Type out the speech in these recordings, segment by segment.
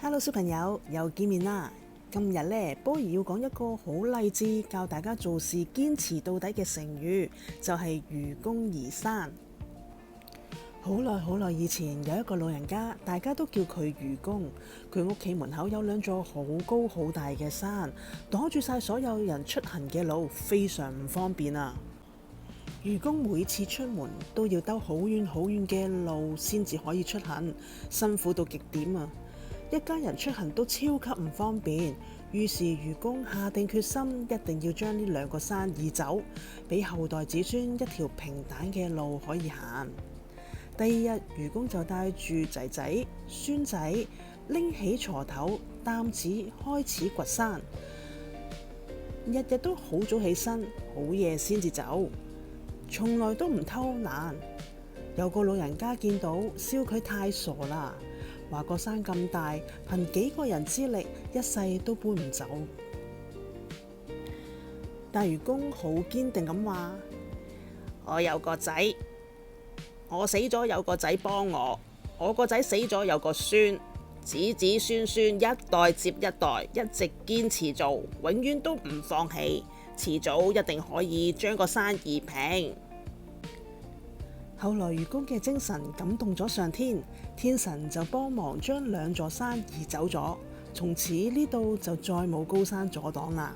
Hello， 小朋友又見面啦！今日呢，波兒要講一個好勵志，教大家做事堅持到底嘅成語，就係愚公移山。好耐以前，有一個老人家，大家都叫佢愚公。佢屋企門口有兩座好高好大嘅山，擋住晒所有人出行嘅路，非常唔方便啊！愚公每次出門都要兜好遠嘅路先至可以出行，辛苦到極點啊！一家人出行都超級唔方便，於是愚公下定決心，一定要將呢兩個山移走，俾後代子孫一條平坦嘅路可以行。第二日，愚公就帶住仔仔、孫仔，拎起鋤頭、擔子，開始掘山。日日都好早起身，好夜先至走，從來都唔偷懶。有個老人家見到，笑佢太傻啦，話個山咁大，憑幾個人之力，一世都搬唔走。但愚公好堅定咁話：我有個仔，我死咗有個仔幫我個仔死咗有個孫，子子孫孫一代接一代，一直堅持做，永遠都唔放棄，遲早一定可以將個山移平。後來愚公嘅精神感動咗上天，天神就幫忙將兩座山移走咗，從此呢度就再冇高山阻擋啦。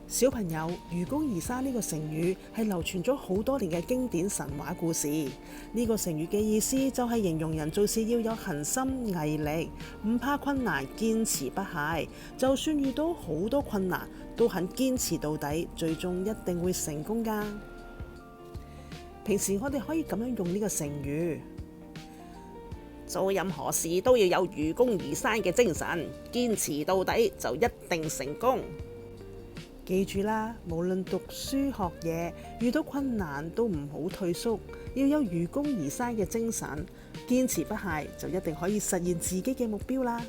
小朋友，愚公移山呢個成語係流傳咗好多年嘅經典神話故事。呢個成語嘅意思就係形容人做事要有恆心毅力，唔怕困難，堅持不懈，就算遇到好多困難都肯堅持到底，最終一定會成功㗎。平時我哋可以咁樣用呢個成語：做任何事都要有愚公移山嘅精神，堅持到底就一定成功。記住啦，無論讀書學嘢，遇到困難都唔好退縮，要有愚公移山嘅精神，堅持不懈就一定可以實現自己嘅目標啦。